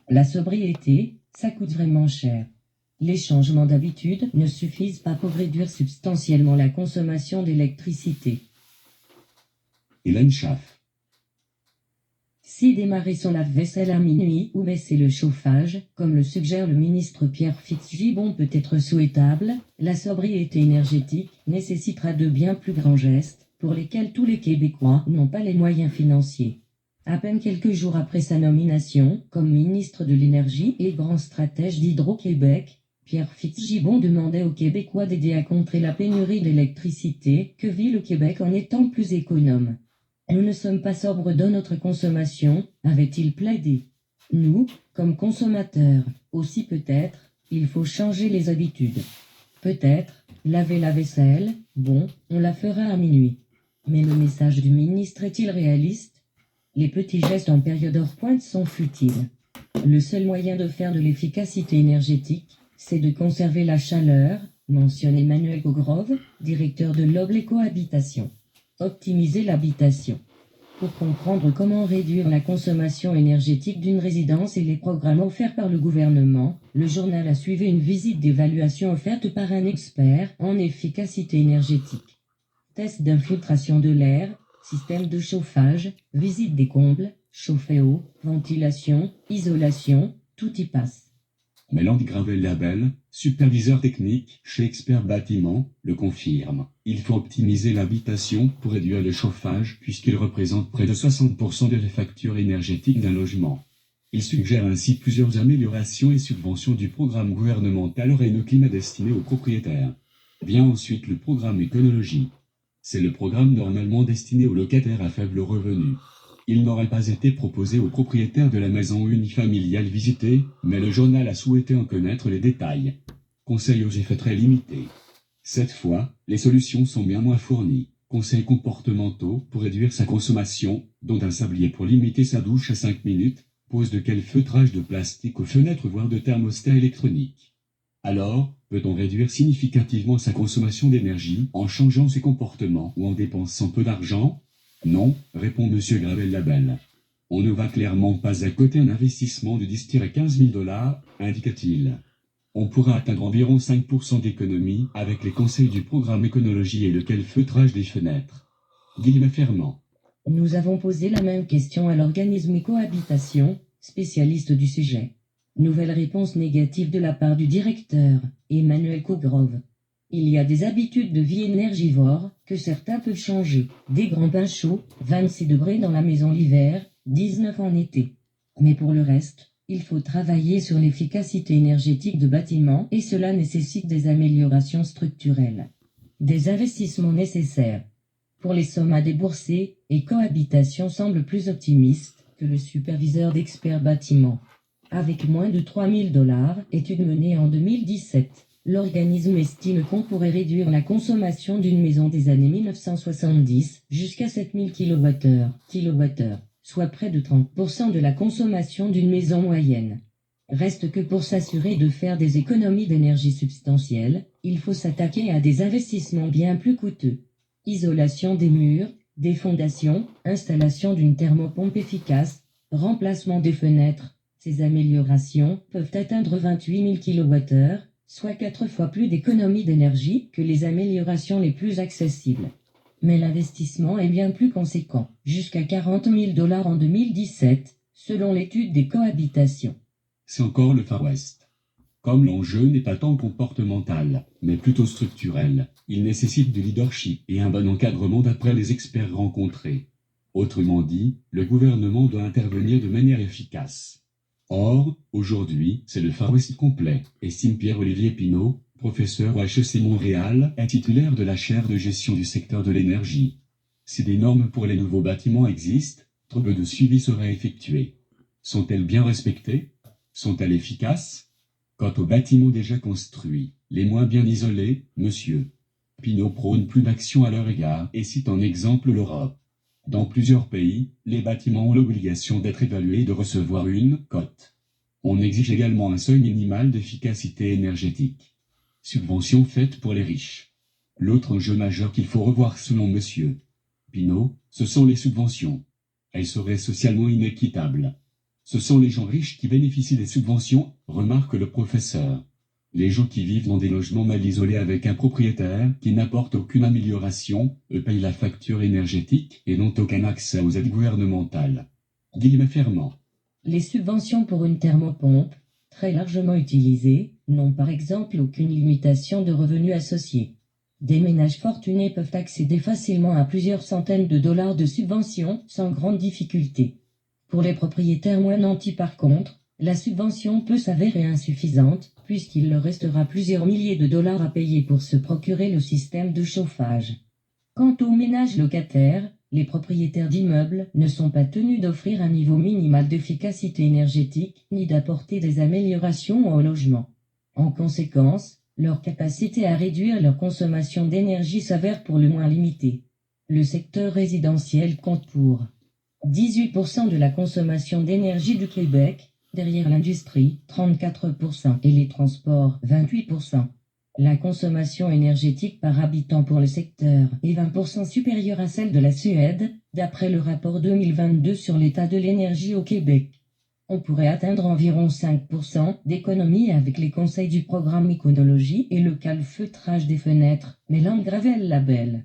La sobriété, ça coûte vraiment cher. Les changements d'habitude ne suffisent pas pour réduire substantiellement la consommation d'électricité. Hélène Schaff. Si démarrer son lave-vaisselle à minuit ou baisser le chauffage, comme le suggère le ministre Pierre Fitzgibbon peut être souhaitable, la sobriété énergétique nécessitera de bien plus grands gestes, pour lesquels tous les Québécois n'ont pas les moyens financiers. À peine quelques jours après sa nomination, comme ministre de l'Énergie et grand stratège d'Hydro-Québec, Pierre Fitzgibbon demandait aux Québécois d'aider à contrer la pénurie d'électricité que vit le Québec en étant plus économe. Nous ne sommes pas sobres dans notre consommation, avait-il plaidé. Nous, comme consommateurs, aussi peut-être, il faut changer les habitudes. Peut-être, laver la vaisselle, bon, on la fera à minuit. Mais le message du ministre est-il réaliste? Les petits gestes en période hors pointe sont futiles. Le seul moyen de faire de l'efficacité énergétique, c'est de conserver la chaleur, mentionne Emmanuel Cogrove, directeur de l'OBL Cohabitation. Optimiser l'habitation. Pour comprendre comment réduire la consommation énergétique d'une résidence et les programmes offerts par le gouvernement, le journal a suivi une visite d'évaluation offerte par un expert en efficacité énergétique. Test d'infiltration de l'air, système de chauffage, visite des combles, chauffe-eau, ventilation, isolation, tout y passe. Mélanie Gravel-Labelle, superviseur technique chez Expert Bâtiment, le confirme. Il faut optimiser l'habitation pour réduire le chauffage puisqu'il représente près de 60% de la facture énergétique d'un logement. Il suggère ainsi plusieurs améliorations et subventions du programme gouvernemental Reno Climat destiné aux propriétaires. Vient ensuite le programme Éconologie. C'est le programme normalement destiné aux locataires à faible revenu. Il n'aurait pas été proposé aux propriétaires de la maison unifamiliale visitée, mais le journal a souhaité en connaître les détails. Conseils aux effets très limités. Cette fois, les solutions sont bien moins fournies. Conseils comportementaux pour réduire sa consommation, dont un sablier pour limiter sa douche à 5 minutes, pose de quel feutrage de plastique aux fenêtres voire de thermostat électronique. Alors, peut-on réduire significativement sa consommation d'énergie en changeant ses comportements ou en dépensant peu d'argent? Non, répond M. Gravel-Labelle. On ne va clairement pas à côté un investissement de 10 à 15 000 $, indiqua-t-il. On pourra atteindre environ 5% d'économie avec les conseils du programme Éconologie et le feutrage des fenêtres. Guillemets fermant. Nous avons posé la même question à l'organisme Cohabitation, spécialiste du sujet. Nouvelle réponse négative de la part du directeur, Emmanuel Cogrove. Il y a des habitudes de vie énergivores que certains peuvent changer. Des grands bains chauds, 26 degrés dans la maison l'hiver, 19 en été. Mais pour le reste, il faut travailler sur l'efficacité énergétique de bâtiments et cela nécessite des améliorations structurelles. Des investissements nécessaires. Pour les sommes à débourser, Cohabitation semble plus optimiste que le superviseur d'Expert Bâtiment. Avec moins de 3 000 $, étude menée en 2017. L'organisme estime qu'on pourrait réduire la consommation d'une maison des années 1970 jusqu'à 7000 kWh, soit près de 30% de la consommation d'une maison moyenne. Reste que pour s'assurer de faire des économies d'énergie substantielles, il faut s'attaquer à des investissements bien plus coûteux. Isolation des murs, des fondations, installation d'une thermopompe efficace, remplacement des fenêtres. Ces améliorations peuvent atteindre 28 000 kWh, soit 4 fois plus d'économie d'énergie que les améliorations les plus accessibles. Mais l'investissement est bien plus conséquent, jusqu'à 40 000 $ en 2017, selon l'étude des cohabitations. C'est encore le Far West. Comme l'enjeu n'est pas tant comportemental, mais plutôt structurel, il nécessite du leadership et un bon encadrement d'après les experts rencontrés. Autrement dit, le gouvernement doit intervenir de manière efficace. Or, aujourd'hui, c'est le Far West complet, estime Pierre-Olivier Pinault, professeur au HEC Montréal et titulaire de la chaire de gestion du secteur de l'énergie. Si des normes pour les nouveaux bâtiments existent, trop peu de suivi sera effectué. Sont-elles bien respectées? Sont-elles efficaces? Quant aux bâtiments déjà construits, les moins bien isolés, monsieur Pinault prône plus d'action à leur égard et cite en exemple l'Europe. Dans plusieurs pays, les bâtiments ont l'obligation d'être évalués et de recevoir une cote. On exige également un seuil minimal d'efficacité énergétique. Subvention faite pour les riches. L'autre enjeu majeur qu'il faut revoir selon monsieur Pinault, ce sont les subventions. Elles seraient socialement inéquitables. Ce sont les gens riches qui bénéficient des subventions, remarque le professeur. Les gens qui vivent dans des logements mal isolés avec un propriétaire qui n'apporte aucune amélioration, eux payent la facture énergétique et n'ont aucun accès aux aides gouvernementales. Guillemets fermant. Les subventions pour une thermopompe, très largement utilisées, n'ont par exemple aucune limitation de revenus associés. Des ménages fortunés peuvent accéder facilement à plusieurs centaines de dollars de subventions sans grande difficulté. Pour les propriétaires moins nantis par contre, la subvention peut s'avérer insuffisante, puisqu'il leur restera plusieurs milliers de dollars à payer pour se procurer le système de chauffage. Quant aux ménages locataires, les propriétaires d'immeubles ne sont pas tenus d'offrir un niveau minimal d'efficacité énergétique, ni d'apporter des améliorations au logement. En conséquence, leur capacité à réduire leur consommation d'énergie s'avère pour le moins limitée. Le secteur résidentiel compte pour 18% de la consommation d'énergie du Québec, derrière l'industrie, 34%, et les transports, 28%. La consommation énergétique par habitant pour le secteur est 20% supérieure à celle de la Suède, d'après le rapport 2022 sur l'état de l'énergie au Québec. On pourrait atteindre environ 5% d'économie avec les conseils du programme Éconologie et le calfeutrage des fenêtres, Mélanie Gravel-Labelle.